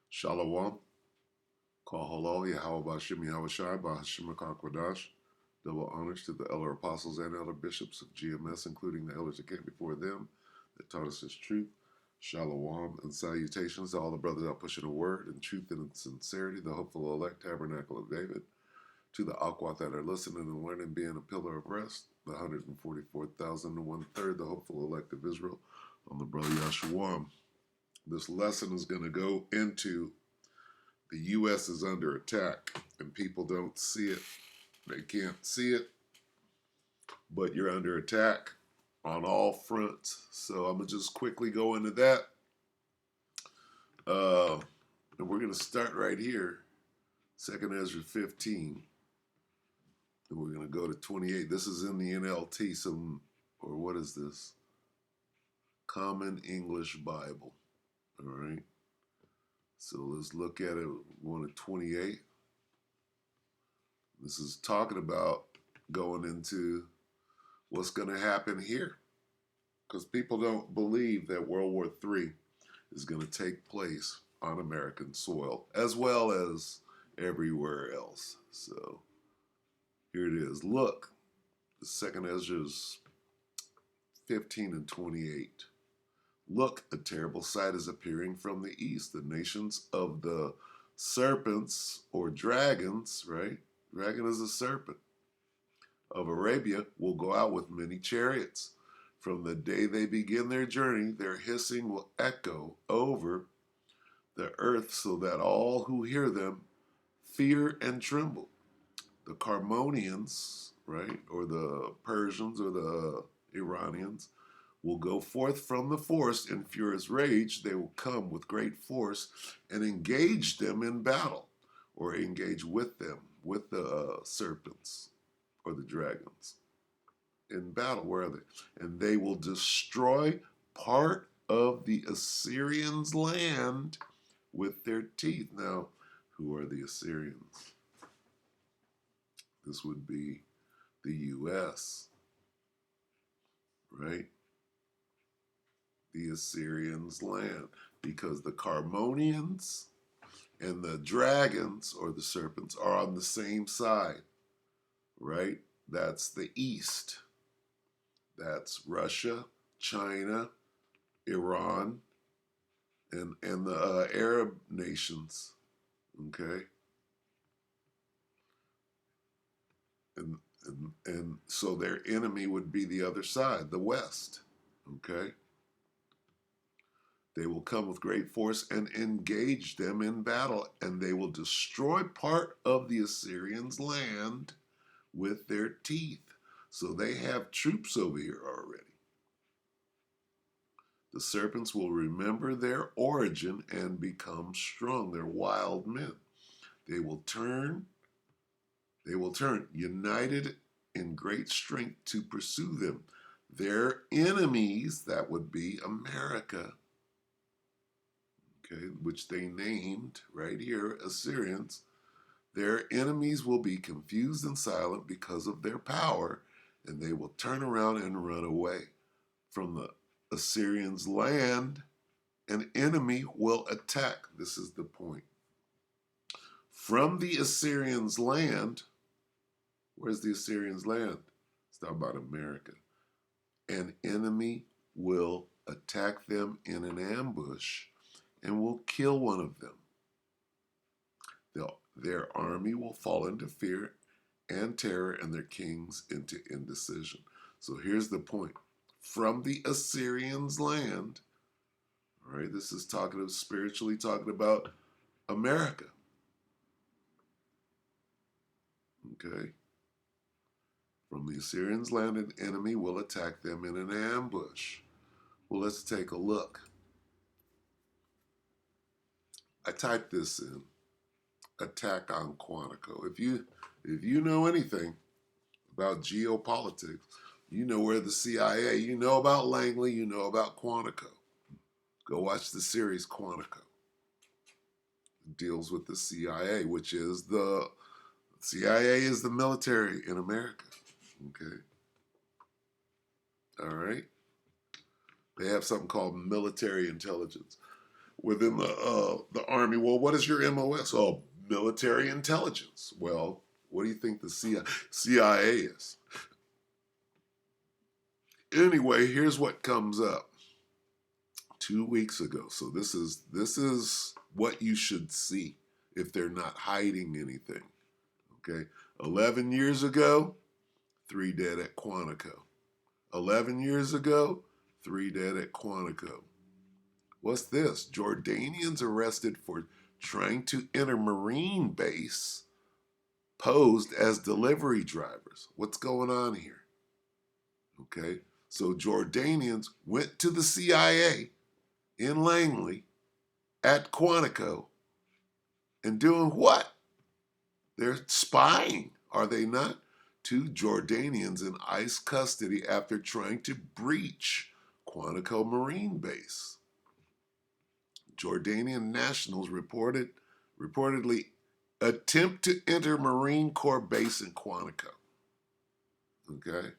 Shalom, Kahalo, Yahweh Bashim Yahushai, Bahashim Kwadash. Double honors to the elder apostles and elder bishops of GMS, including the elders that came before them, that taught us His truth. Shalom and salutations to all the brothers out pushing the word in truth and in sincerity, the hopeful elect tabernacle of David. To the Aquat that are listening and learning, being a pillar of rest, the 144,000 and one third, the hopeful elect of Israel, on the brother Yahshua. This lesson is going to go into the U.S. is under attack, and people don't see it. They can't see it, but you're under attack on all fronts. So I'm going to just quickly go into that. And we're going to start right here, 2nd Ezra 15. And we're going to go to 28. This is in the NLT, or what is this? Common English Bible. All right. So let's look at it. We're going to 28. This is talking about going into what's going to happen here, because people don't believe that World War III is going to take place on American soil as well as everywhere else. So here it is. Look, the 2nd Ezra's 15 and 28. Look, a terrible sight is appearing from the east. The nations of the serpents or dragons, right? Dragon is a serpent of Arabia will go out with many chariots. From the day they begin their journey, their hissing will echo over the earth so that all who hear them fear and tremble. The Carmonians, right, or the Persians or the Iranians, will go forth from the forest in furious rage. They will come with great force and engage them in battle, or engage with them, with the serpents or the dragons in battle. Where are they? And they will destroy part of the Assyrians' land with their teeth. Now, who are the Assyrians? This would be the U.S., right? The Assyrians' land. Because the Carmonians and the dragons or the serpents are on the same side, right? That's the East. That's Russia, China, Iran, and the Arab nations, okay? And so their enemy would be the other side, the West, okay? They will come with great force and engage them in battle, and they will destroy part of the Assyrians' land with their teeth. So they have troops over here already. The serpents will remember their origin and become strong. They're wild men. They will turn united in great strength to pursue them. Their enemies, that would be America, okay, which they named right here, Assyrians, their enemies will be confused and silent because of their power, and they will turn around and run away from the Assyrians' land. An enemy will attack. This is the point. From the Assyrians' land, where's the Assyrians' land? It's talking about America. An enemy will attack them in an ambush and will kill one of them. Their army will fall into fear and terror, and their kings into indecision. So here's the point. From the Assyrians' land, all right, this is spiritually talking about America. Okay? From the Assyrians' land, an enemy will attack them in an ambush. Well, let's take a look. I typed this in, attack on Quantico. If you know anything about geopolitics, you know where the CIA, you know about Langley, you know about Quantico. Go watch the series Quantico. It deals with the CIA, which is the CIA is the military in America. Okay. All right. They have something called military intelligence. within the Army. Well, what is your MOS? Oh, military intelligence. Well, what do you think the CIA is? Anyway, here's what comes up 2 weeks ago. So this is what you should see if they're not hiding anything. Okay, 11 years ago, 3 dead at Quantico. 11 years ago, 3 dead at Quantico. What's this? Jordanians arrested for trying to enter Marine base posed as delivery drivers. What's going on here? Okay, so Jordanians went to the CIA in Langley at Quantico and doing what? They're spying, are they not? 2 Jordanians in ICE custody after trying to breach Quantico Marine Base. Jordanian nationals reportedly attempt to enter Marine Corps base in Quantico. Okay?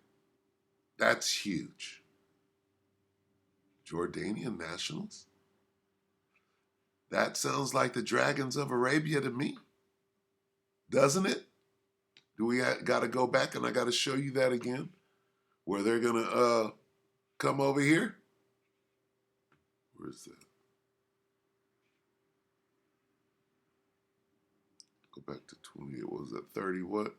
That's huge. Jordanian nationals? That sounds like the dragons of Arabia to me. Doesn't it? Do we got to go back and I got to show you that again? Where they're going to come over here? Where's that? Go back to 20. What was that? 30 what?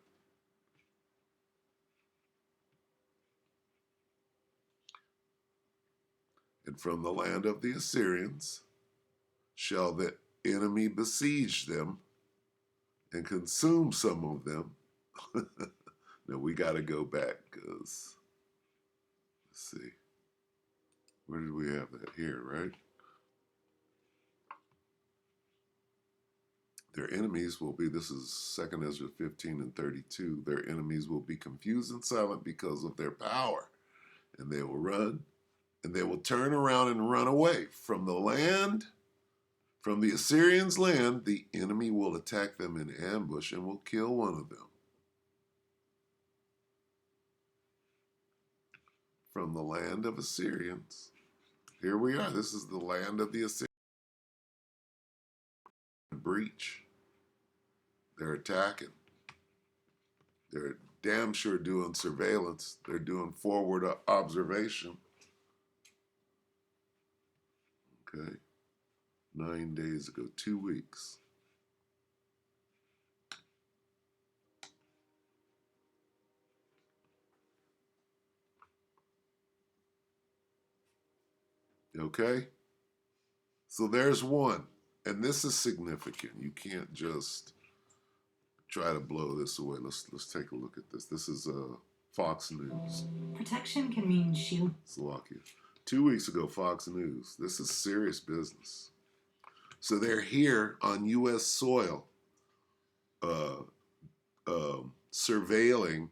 And from the land of the Assyrians shall the enemy besiege them and consume some of them. Now we got to go back because, let's see. Where did we have that? Here, right? Their enemies will be, this is 2 Ezra 15 and 32, their enemies will be confused and silent because of their power. And they will run, and they will turn around and run away. From the land, from the Assyrians' land, the enemy will attack them in ambush and will kill one of them. From the land of Assyrians. Here we are. This is the land of the Assyrians. Breach. They're attacking. They're damn sure doing surveillance. They're doing forward observation. Okay. 9 days ago, 2 weeks. Okay? So there's one. And this is significant. You can't just try to blow this away. Let's take a look at this. This is Fox News. Protection can mean shield. Slovakia. 2 weeks ago, Fox News. This is serious business. So they're here on U.S. soil surveilling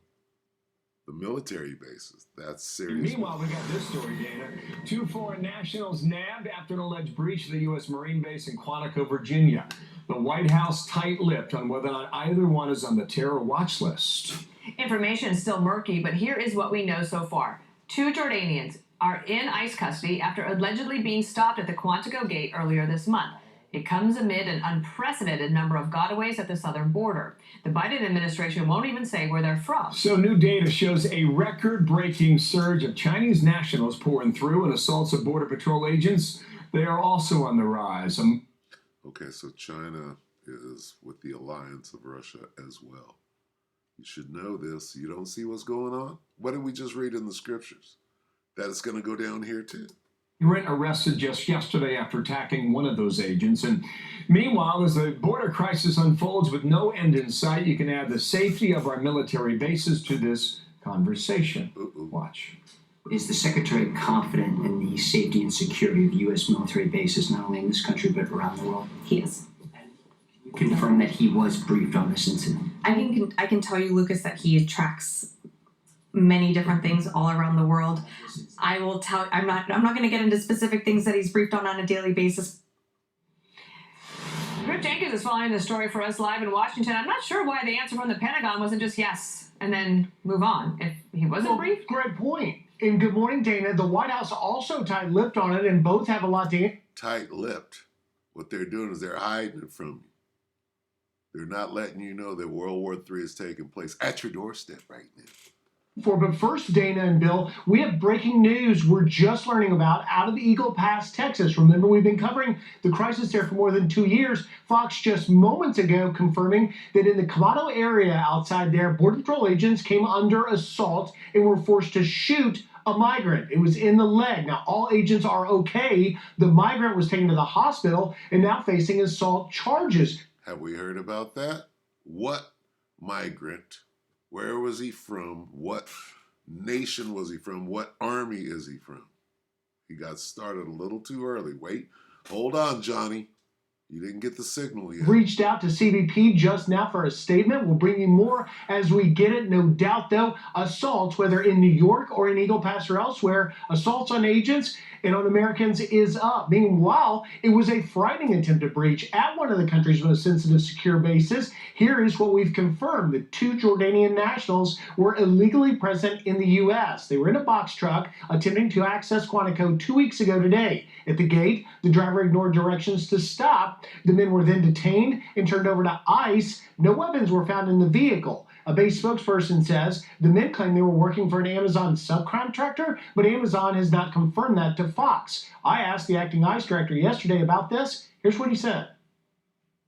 the military bases. That's serious. Meanwhile, we got this story, Dana. 2 foreign nationals nabbed after an alleged breach of the U.S. Marine base in Quantico, Virginia. The White House tight-lipped on whether or not either one is on the terror watch list. Information is still murky, but here is what we know so far. 2 Jordanians are in ICE custody after allegedly being stopped at the Quantico gate earlier this month. It comes amid an unprecedented number of gotaways at the southern border. The Biden administration won't even say where they're from. So new data shows a record-breaking surge of Chinese nationals pouring through and assaults of Border Patrol agents. They are also on the rise. Okay, so China is with the alliance of Russia as well. You should know this. You don't see what's going on? What did we just read in the scriptures? That it's going to go down here too. You were arrested just yesterday after attacking one of those agents. And meanwhile, as the border crisis unfolds with no end in sight, you can add the safety of our military bases to this conversation. Watch. Is the Secretary confident in the safety and security of U.S. military bases, not only in this country, but around the world? He is. Confirm that he was briefed on this incident. I can tell you, Lucas, that he tracks many different things all around the world. I will tell. I'm not going to get into specific things that he's briefed on a daily basis. Rick Jenkins is following the story for us live in Washington. I'm not sure why the answer from the Pentagon wasn't just yes and then move on. If he wasn't briefed. Great point. And good morning, Dana. The White House also tight-lipped on it, and both have a lot to. Tight-lipped. What they're doing is they're hiding it from you. They're not letting you know that World War III is taking place at your doorstep right now. But first, Dana and Bill, we have breaking news we're just learning about out of Eagle Pass, Texas. Remember, we've been covering the crisis there for more than 2 years. Fox just moments ago confirming that in the Camado area outside there, Border Patrol agents came under assault and were forced to shoot a migrant. It was in the leg. Now, all agents are okay. The migrant was taken to the hospital and now facing assault charges. Have we heard about that? What migrant? Where was he from? What nation was he from? What army is he from? He got started a little too early. Wait, hold on, Johnny. You didn't get the signal yet. Reached out to CBP just now for a statement. We'll bring you more as we get it. No doubt, though, assaults, whether in New York or in Eagle Pass or elsewhere, assaults on agents and on Americans is up. Meanwhile, it was a frightening attempt to breach at one of the country's most sensitive secure bases. Here is what we've confirmed. The 2 Jordanian nationals were illegally present in the U.S. They were in a box truck attempting to access Quantico 2 weeks ago today. At the gate, the driver ignored directions to stop. The men were then detained and turned over to ICE. No weapons were found in the vehicle. A base spokesperson says the men claim they were working for an Amazon subcontractor, but Amazon has not confirmed that to Fox. I asked the acting ICE director yesterday about this. Here's what he said.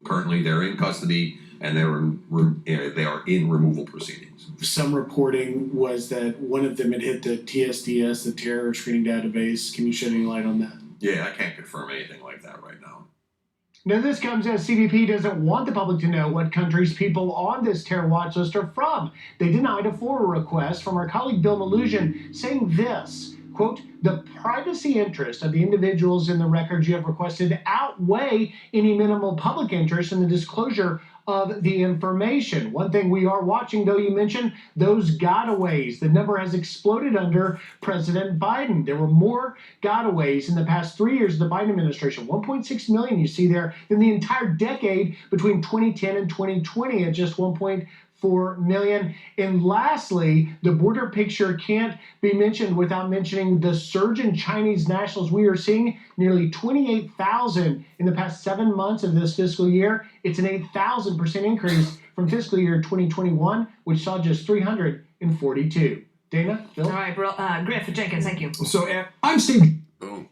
Currently, they're in custody and they are in removal proceedings. Some reporting was that one of them had hit the TSDS, the terror screening database. Can you shed any light on that? Yeah, I can't confirm anything like that right now. Now, this comes as CBP doesn't want the public to know what countries people on this terror watch list are from. They denied a FOIA request from our colleague Bill Malugin saying this, quote, the privacy interest of the individuals in the records you have requested outweigh any minimal public interest in the disclosure of the information. One thing we are watching, though, you mentioned those gotaways. The number has exploded under President Biden. There were more gotaways in the past 3 years of the Biden administration, 1.6 million you see there, than the entire decade between 2010 and 2020 at just 1.4 million. And lastly, the border picture can't be mentioned without mentioning the surge in Chinese nationals. We are seeing nearly 28,000 in the past 7 months of this fiscal year. It's an 8,000% increase from fiscal year 2021, which saw just 342. Dana, Phil? All right, Griff Jenkins, thank you. So I'm Steve. Boom.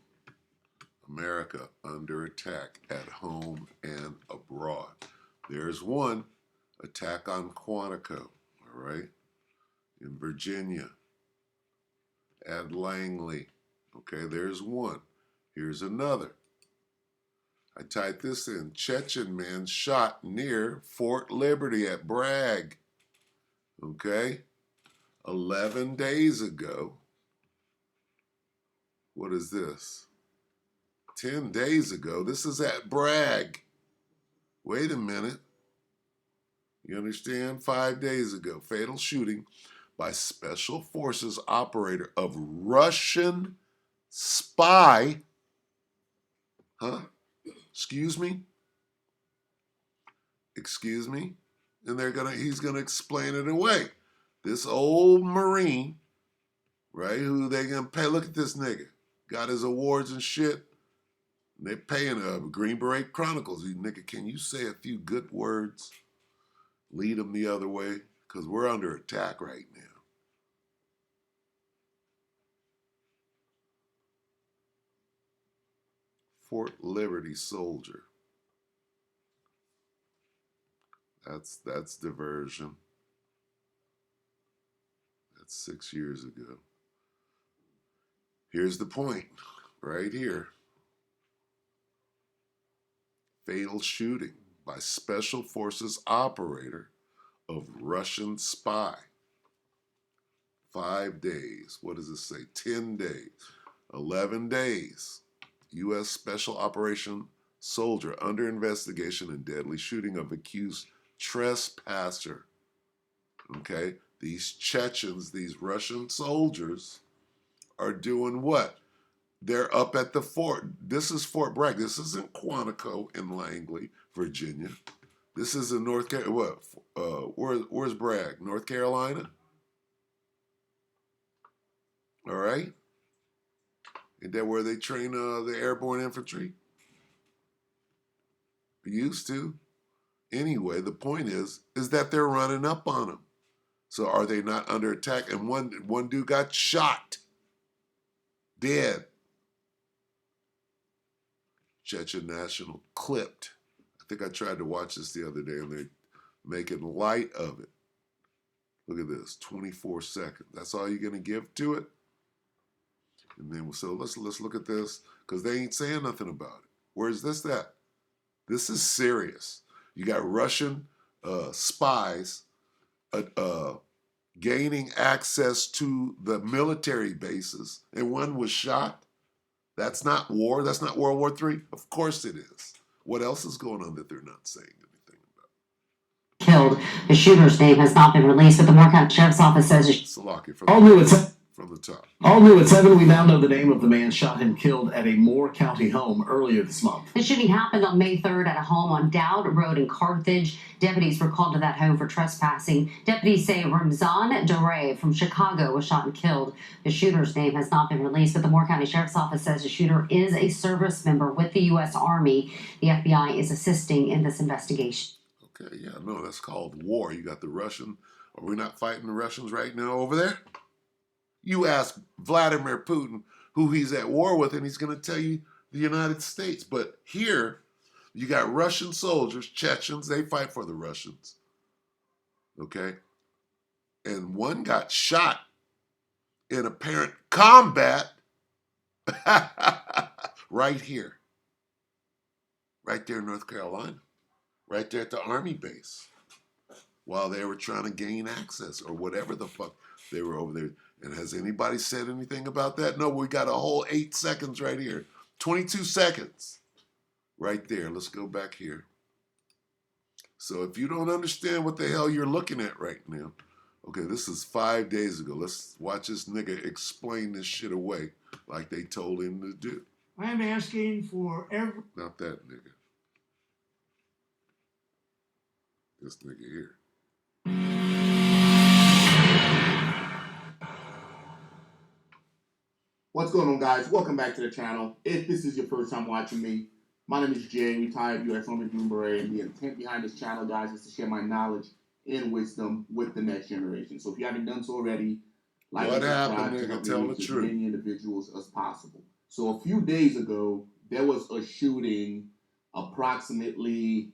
America under attack at home and abroad. There's one attack on Quantico, all right, in Virginia, at Langley. Okay, there's one. Here's another. I typed this in. Chechen man shot near Fort Liberty at Bragg. Okay, 11 days ago. What is this? 10 days ago. This is at Bragg. Wait a minute. You understand? 5 days ago, fatal shooting by Special Forces operator of Russian spy. Huh? Excuse me? Excuse me? And he's gonna explain it away. This old Marine, right, who they gonna pay, look at this nigga. Got his awards and shit. And they're paying Green Beret Chronicles. Nigga, can you say a few good words? Lead them the other way, because we're under attack right now. Fort Liberty soldier. That's diversion. That's 6 years ago. Here's the point, right here. Fatal shooting by Special Forces operator of Russian spy. 5 days. What does it say? 10 days. 11 days. U.S. Special Operation soldier under investigation in deadly shooting of accused trespasser. Okay? These Chechens, these Russian soldiers, are doing what? They're up at the fort. This is Fort Bragg. This isn't Quantico in Langley, Virginia. This is in North Carolina. What? Where's Bragg? North Carolina? All right? Isn't that where they train the airborne infantry? Used to. Anyway, the point is that they're running up on them. So are they not under attack? And one dude got shot, dead. Chechen National clipped. I think I tried to watch this the other day, and they're making light of it. Look at this, 24 seconds. That's all you're gonna give to it? And then so let's look at this, because they ain't saying nothing about it. Where's this at? This is serious. You got Russian spies gaining access to the military bases, and one was shot. That's not war. That's not World War III. Of course it is. What else is going on that they're not saying anything about? Killed. The shooter's name has not been released, but the Moore County Sheriff's Office says Salaki All new at from the top. All new at 7, we now know the name of the man shot and killed at a Moore County home earlier this month. the shooting happened on May 3rd at a home on Dowd Road in Carthage. Deputies were called to that home for trespassing. Deputies say Ramzan Dore from Chicago was shot and killed. The shooter's name has not been released, but the Moore County Sheriff's Office says the shooter is a service member with the U.S. Army. The FBI is assisting in this investigation. Okay, yeah, no, that's called war. You got the Russian. Are we not fighting the Russians right now over there? You ask Vladimir Putin who he's at war with, and he's going to tell you the United States. But here, you got Russian soldiers, Chechens, they fight for the Russians. Okay? And one got shot in apparent combat right here. Right there in North Carolina. Right there at the Army base. While they were trying to gain access or whatever the fuck they were over there. And has anybody said anything about that? No, we got a whole 8 seconds right here. 22 seconds. Right there. Let's go back here. So if you don't understand what the hell you're looking at right now, okay, this is 5 days ago. Let's watch this nigga explain this shit away like they told him to do. I'm asking for every... Not that nigga. This nigga here. What's going on, guys? Welcome back to the channel. If this is your first time watching me, my name is Jay, retired U.S. Army Green Beret, and the intent behind this channel, guys, is to share my knowledge and wisdom with the next generation. So if you haven't done so already, like What and happened, subscribe to nigga? help me Tell reach the as truth. many individuals as possible. So a few days ago, there was a shooting approximately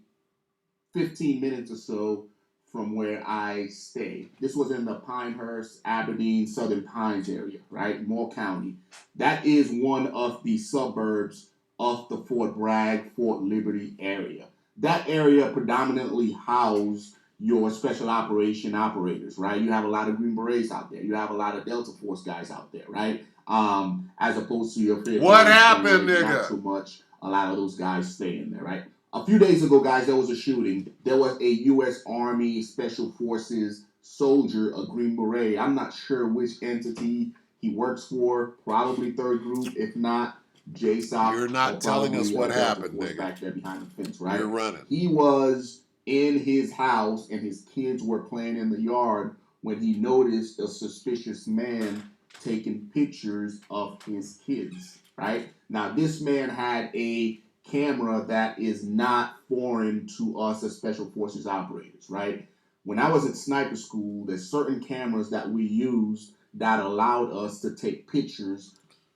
15 minutes or so from where I stay. This was in the Pinehurst, Aberdeen, Southern Pines area, right? Moore County. That is one of the suburbs of the Fort Bragg, Fort Liberty area. That area predominantly housed your special operation operators, right? You have a lot of Green Berets out there. You have a lot of Delta Force guys out there, right? As opposed to your What happened, not nigga? so much. A lot of those guys stay in there, right? A few days ago, guys, there was a shooting. There was a U.S. Army Special Forces soldier, a Green Beret. I'm not sure which entity he works for. Probably 3rd Group, if not JSOC. You're not telling us what happened, nigga. Back there behind the fence, right? You're running. He was in his house, and his kids were playing in the yard when he noticed a suspicious man taking pictures of his kids, right? Now, this man had a camera that is not foreign to us as Special Forces operators, right? When I was at sniper school, there's certain cameras that we used that allowed us to take pictures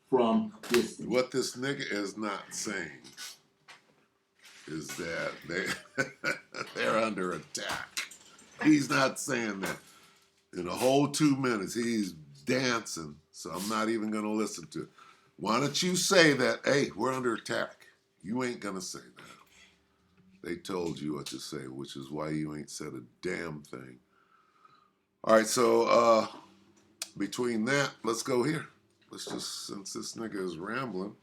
from distance. What this nigga is not saying is that they're under attack. He's not saying that. In a whole 2 minutes, he's dancing, so I'm not even going to listen to it. Why don't you say that, hey, we're under attack? You ain't going to say that. They told you what to say, which is why you ain't said a damn thing. All right, so between that, let's go here. Let's just, since this nigga is rambling,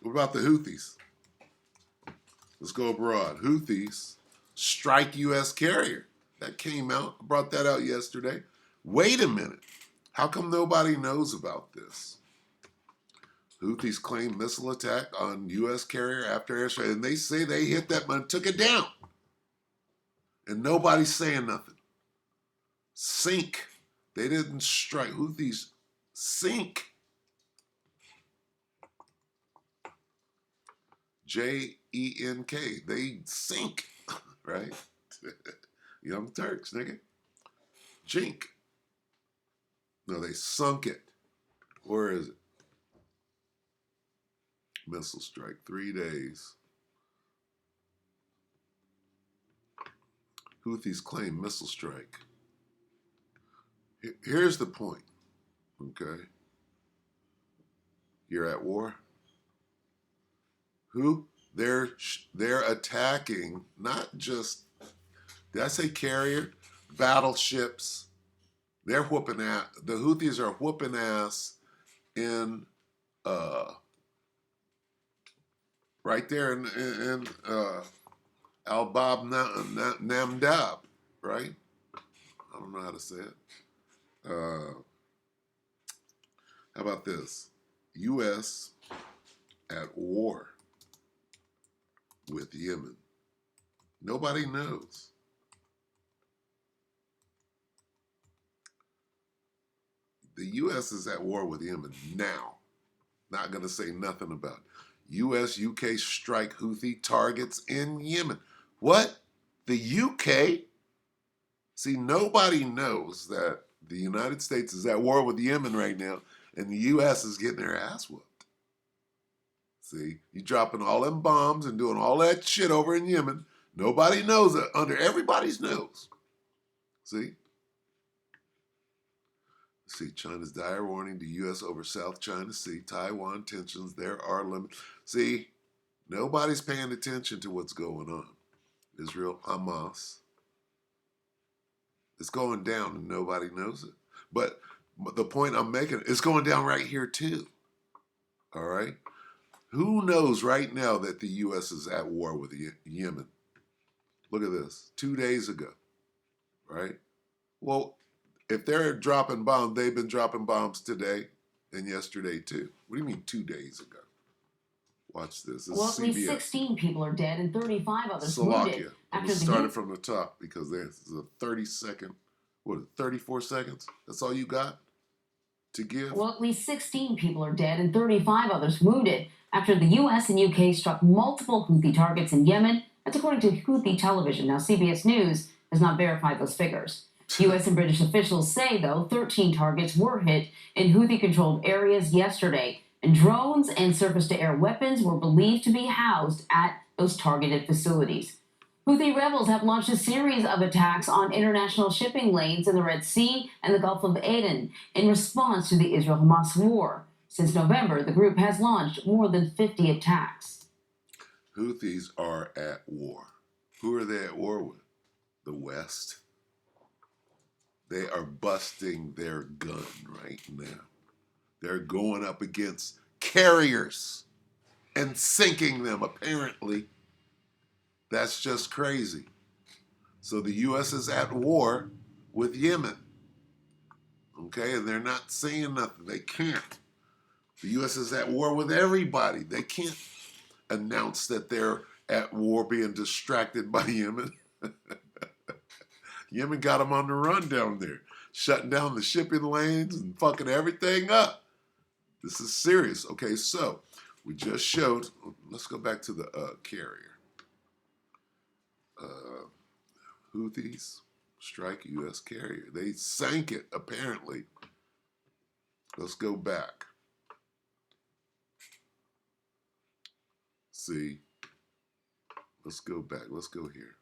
what about the Houthis? Let's go abroad. Houthis strike U.S. carrier. That came out. I brought that out yesterday. Wait a minute. How come nobody knows about this? Houthis claim missile attack on U.S. carrier after airstrike, and they say they hit that man, took it down. And nobody's saying nothing. Sink. They didn't strike. Houthis sink. E-N-K. They sink, right? Young Turks, nigga. Jink. No, they sunk it. Where is it? Missile strike, 3 days. Houthis claim missile strike. Here's the point, okay? You're at war. Who? They're attacking not just, did I say carrier? Battleships. They're whooping ass. The Houthis are whooping ass in right there in Al-Bab Namdab, right? I don't know how to say it. How about this? U.S. at war with Yemen. Nobody knows. The U.S. is at war with Yemen now. Not going to say nothing about it. U.S., U.K. strike Houthi targets in Yemen. What? The U.K.? See, nobody knows that the United States is at war with Yemen right now, and the U.S. is getting their ass whooped. See, you dropping all them bombs and doing all that shit over in Yemen. Nobody knows it, under everybody's nose. See? See, China's dire warning to U.S. over South China Sea, Taiwan tensions, there are limits. See, nobody's paying attention to what's going on. Israel, Hamas. It's going down and nobody knows it. But the point I'm making, it's going down right here too. All right? Who knows right now that the U.S. is at war with Yemen? Look at this. 2 days ago, right? Well, if they're dropping bombs, they've been dropping bombs today and yesterday too. What do you mean 2 days ago? Watch this. This Well, is at least CBS. 16 people are dead and 35 others wounded Slovakia. after Let's the start it from the top because there's a 30-second, 34 seconds? That's all you got to give? Well, at least 16 people are dead and 35 others wounded after the U.S. and U.K. struck multiple Houthi targets in Yemen. That's according to Houthi television. Now, CBS News has not verified those figures. U.S. and British officials say, though, 13 targets were hit in Houthi-controlled areas yesterday, and drones and surface-to-air weapons were believed to be housed at those targeted facilities. Houthi rebels have launched a series of attacks on international shipping lanes in the Red Sea and the Gulf of Aden in response to the Israel-Hamas war. Since November, the group has launched more than 50 attacks. Houthis are at war. Who are they at war with? The West. They are busting their gun right now. They're going up against carriers and sinking them, apparently. That's just crazy. So the U.S. is at war with Yemen. Okay, and they're not saying nothing. They can't. The U.S. is at war with everybody. They can't announce that they're at war being distracted by Yemen. Yemen got them on the run down there, shutting down the shipping lanes and fucking everything up. This is serious. Okay, so we just showed, let's go back to the carrier. Houthis strike U.S. carrier. They sank it, apparently. Let's go back. See, let's go back. Let's go here.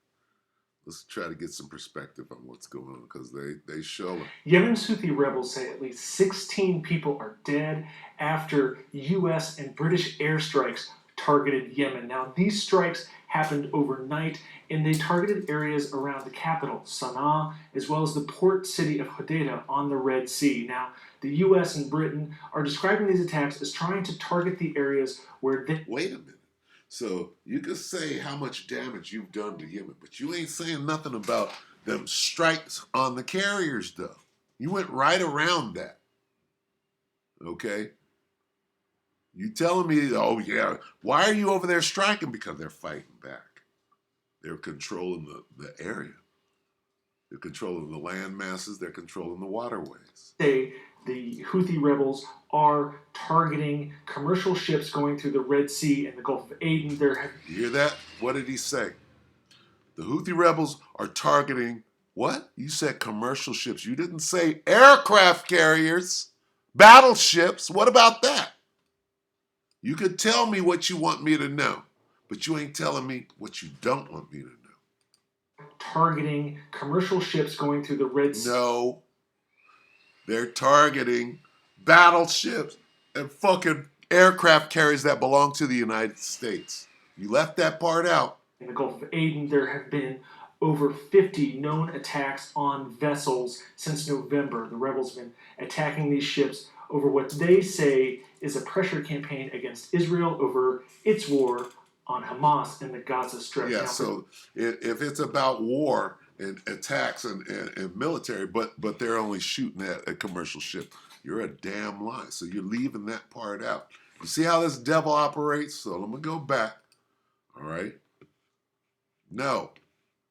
Let's try to get some perspective on what's going on because they show it. Yemen's Houthi rebels say at least 16 people are dead after U.S. and British airstrikes targeted Yemen. Now, these strikes happened overnight, and they targeted areas around the capital, Sana'a, as well as the port city of Hodeidah on the Red Sea. Now, the U.S. and Britain are describing these attacks as trying to target the areas where they... Wait a minute. So you can say how much damage you've done to Yemen, but you ain't saying nothing about them strikes on the carriers, though. You went right around that. Okay? You telling me, oh yeah, why are you over there striking? Because they're fighting back. They're controlling the area. They're controlling the land masses. They're controlling the waterways. Say the Houthi rebels are targeting commercial ships going through the Red Sea and the Gulf of Aden. You hear that? What did he say? The Houthi rebels are targeting what? You said commercial ships. You didn't say aircraft carriers, battleships. What about that? You could tell me what you want me to know, but you ain't telling me what you don't want me to know. Targeting commercial ships going through the Red Sea. No. They're targeting battleships and fucking aircraft carriers that belong to the United States. You left that part out. In the Gulf of Aden, there have been over 50 known attacks on vessels since November. The rebels have been attacking these ships over what they say is a pressure campaign against Israel over its war on Hamas in the Gaza Strip. Yeah, so if it's about war and attacks and military, but they're only shooting at a commercial ship, you're a damn lie. So you're leaving that part out. You see how this devil operates? So let me go back. All right. No,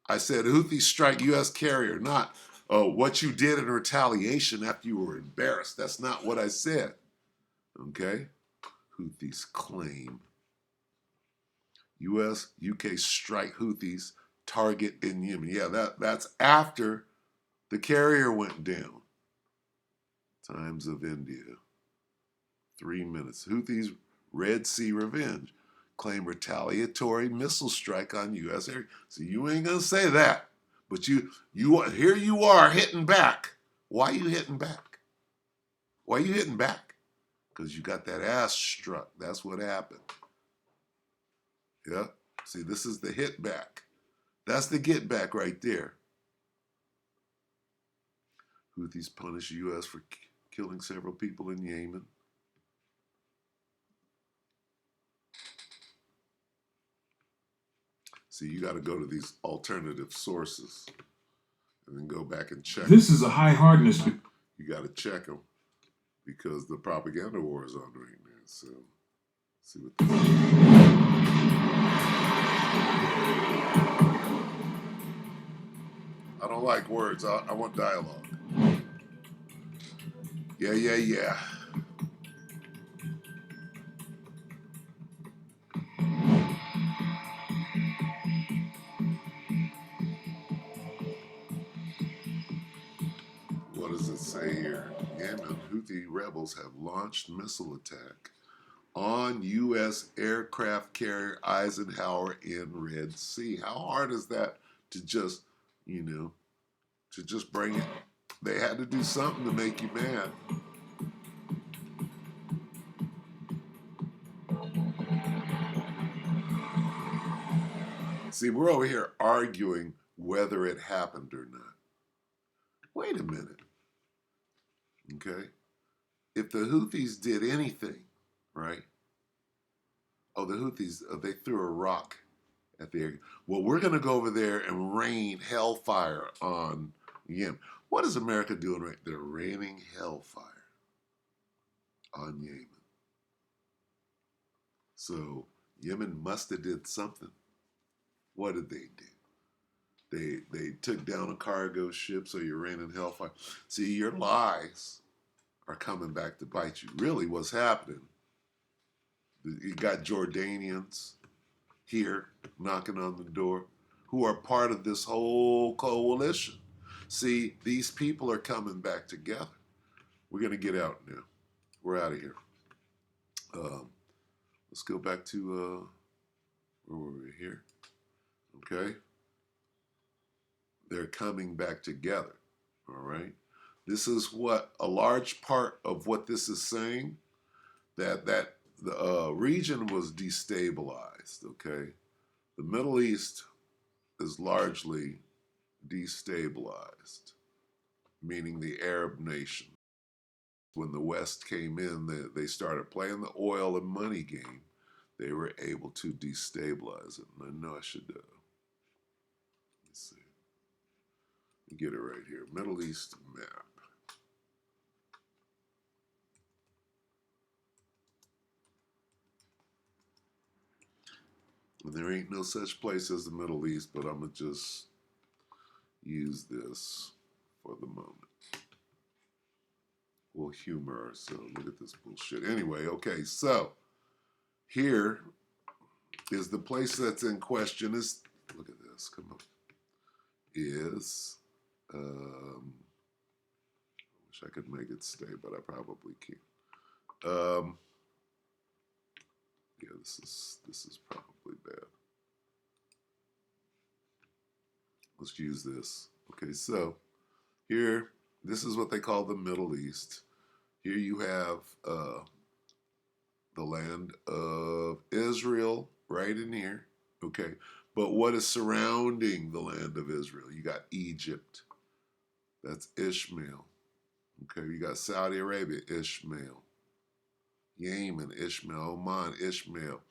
I said Houthis strike U.S. carrier, not what you did in retaliation after you were embarrassed. That's not what I said. Okay? Houthis claim. U.S., UK strike Houthis, target in Yemen. Yeah, that's after the carrier went down. Times of India. 3 minutes. Houthis Red Sea revenge. Claim retaliatory missile strike on U.S. area. So you ain't gonna say that, but you here you are hitting back. Why are you hitting back? Why are you hitting back? Because you got that ass struck. That's what happened. Yeah. See, this is the hit back. That's the get back right there. Houthis punish U.S. for killing several people in Yemen. See, you got to go to these alternative sources and then go back and check. This is a high hardness. You got to check them because the propaganda war is on right now. So, see what. I don't like words. I want dialogue. Yeah. What does it say here? Yemen Houthi rebels have launched missile attack on U.S. aircraft carrier Eisenhower in Red Sea. How hard is that to just, to just bring it? They had to do something to make you mad. See, we're over here arguing whether it happened or not. Wait a minute. Okay? If the Houthis did anything, right? Oh, the Houthis, they threw a rock at the area. Well, we're going to go over there and rain hellfire on Yemen. What is America doing right? They're raining hellfire on Yemen. So Yemen must have did something. What did they do? They took down a cargo ship, so you're raining hellfire. See, your lies are coming back to bite you. Really, what's happening? You got Jordanians here knocking on the door who are part of this whole coalition. See, these people are coming back together. We're going to get out now. We're out of here. Let's go back to where were we here? Okay. They're coming back together. All right. This is what a large part of what this is saying, that the region was destabilized. Okay. The Middle East is largely destabilized, meaning the Arab nation. When the West came in, they started playing the oil and money game. They were able to destabilize it. And I know I should, let's see. Get it right here. Middle East map. And there ain't no such place as the Middle East, but I'm going to just, use this for the moment. We'll humor ourselves. Look at this bullshit. Anyway, okay, so here is the place that's in question. Is, look at this, come on. Is, wish I could make it stay, but I probably can't. Yeah, this is probably bad. Let's use this. Okay, so here, this is what they call the Middle East. Here you have the land of Israel right in here. Okay, but what is surrounding the land of Israel? You got Egypt. That's Ishmael. Okay, you got Saudi Arabia, Ishmael. Yemen, Ishmael. Oman, Ishmael.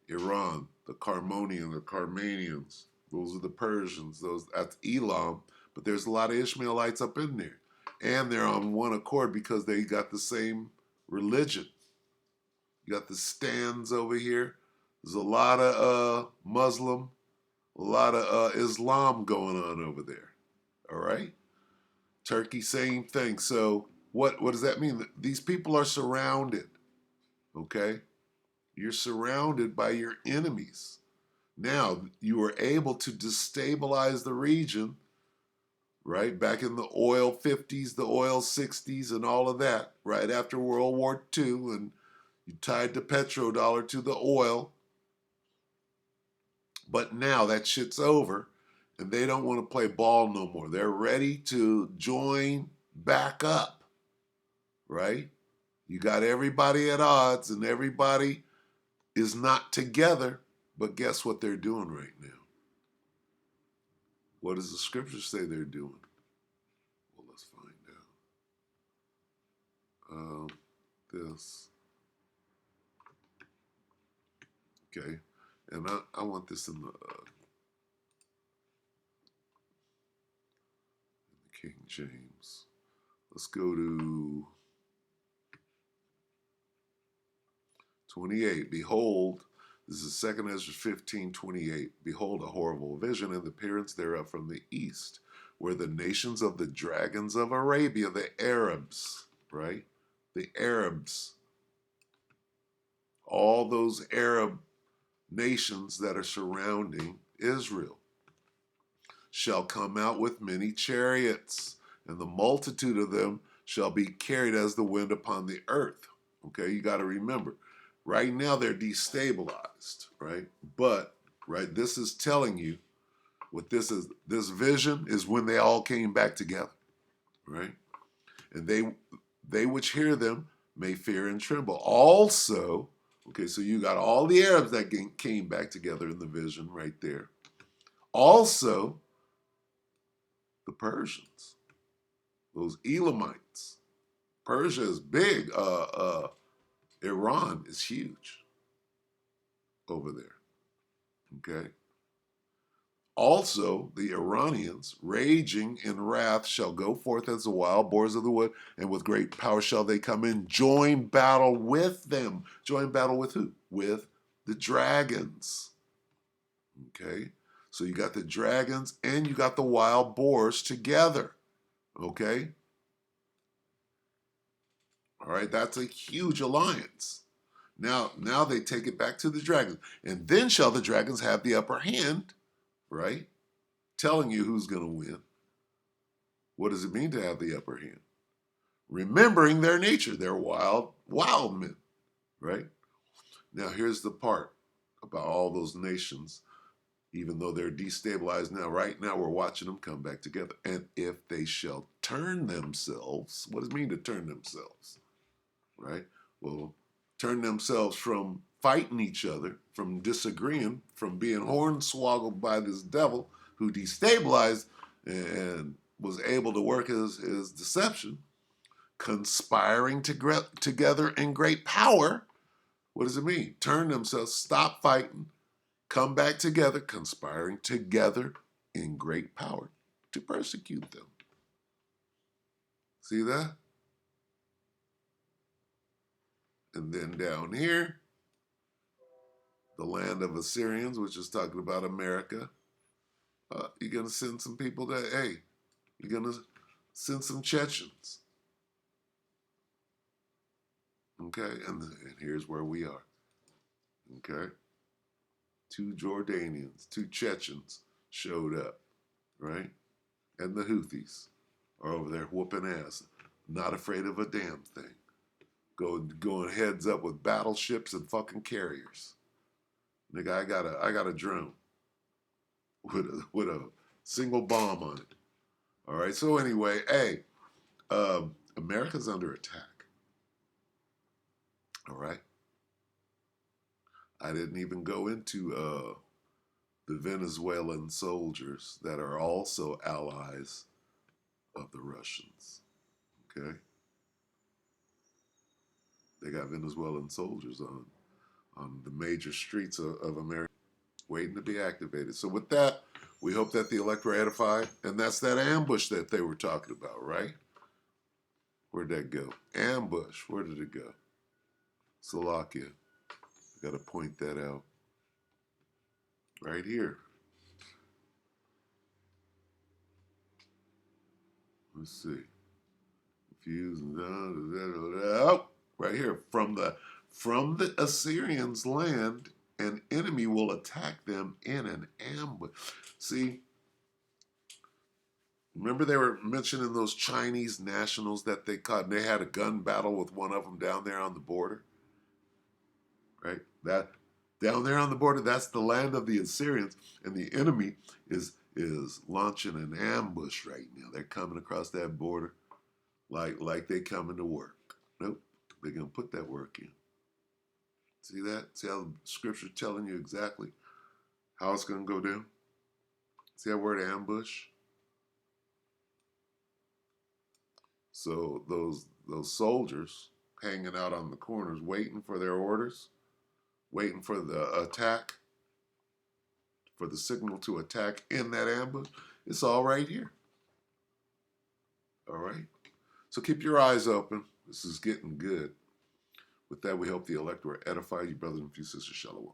Iran, the Carmanians. Those are the Persians. That's Elam. But there's a lot of Ishmaelites up in there. And they're on one accord because they got the same religion. You got the stands over here. There's a lot of Muslim, a lot of Islam going on over there. All right? Turkey, same thing. So what does that mean? These people are surrounded. Okay? You're surrounded by your enemies. Now, you were able to destabilize the region, right? Back in the oil 50s, the oil 60s, and all of that, right after World War II, and you tied the petrodollar to the oil. But now that shit's over, and they don't want to play ball no more. They're ready to join back up, right? You got everybody at odds, and everybody is not together, but guess what they're doing right now? What does the scripture say they're doing? Well, let's find out. This. Okay, and I want this in the King James. Let's go to 28. Behold, this is 2 Ezra 15:28. Behold, a horrible vision and the appearance thereof from the east, where the nations of the dragons of Arabia, the Arabs, right? The Arabs, all those Arab nations that are surrounding Israel, shall come out with many chariots, and the multitude of them shall be carried as the wind upon the earth. Okay, you got to remember, right now they're destabilized, right? But, right, this is telling you what this is. This vision is when they all came back together, right? And they which hear them may fear and tremble. Also, okay, so you got all the Arabs that came back together in the vision right there. Also, the Persians, those Elamites. Persia is big. Iran is huge over there. Okay. Also, the Iranians, raging in wrath, shall go forth as the wild boars of the wood, and with great power shall they come in, join battle with them. Join battle with who? With the dragons. Okay? So you got the dragons and you got the wild boars together. Okay? All right, that's a huge alliance. Now they take it back to the dragons. And then shall the dragons have the upper hand, right? Telling you who's going to win. What does it mean to have the upper hand? Remembering their nature. They're wild men, right? Now here's the part about all those nations. Even though they're destabilized now, right now we're watching them come back together. And if they shall turn themselves, what does it mean to turn themselves? Right? Well, turn themselves from fighting each other, from disagreeing, from being hornswoggled by this devil who destabilized and was able to work his deception, conspiring together in great power. What does it mean? Turn themselves, stop fighting, come back together, conspiring together in great power to persecute them. See that? And then down here, the land of Assyrians, which is talking about America, you're going to send some people that, hey, You're gonna send some Chechens. Okay, and here's where we are. Okay, 2 Jordanians, 2 Chechens showed up, right? And the Houthis are over there whooping ass, not afraid of a damn thing. Going heads up with battleships and fucking carriers. Nigga, I got a drone with a single bomb on it. All right. So anyway, hey, America's under attack. All right. I didn't even go into the Venezuelan soldiers that are also allies of the Russians. Okay. They got Venezuelan soldiers on the major streets of America waiting to be activated. So with that, we hope that the elect were edified. And that's that ambush that they were talking about, right? Where'd that go? Ambush. Where did it go? Slovakia. Got to point that out. Right here. Let's see. Confused. Oh, right here. From the Assyrians' land, an enemy will attack them in an ambush. See, remember they were mentioning those Chinese nationals that they caught, and they had a gun battle with one of them down there on the border? Right? That down there on the border, that's the land of the Assyrians, and the enemy is launching an ambush right now. They're coming across that border like they coming to work. Nope, they're gonna put that work in. See that? See how the scripture's telling you exactly how it's gonna go down? See that word ambush? So those soldiers hanging out on the corners, waiting for their orders, waiting for the attack, for the signal to attack in that ambush. It's all right here. All right? So keep your eyes open. This is getting good. With that, we hope the elect will edify you, brothers and sisters. Shalom.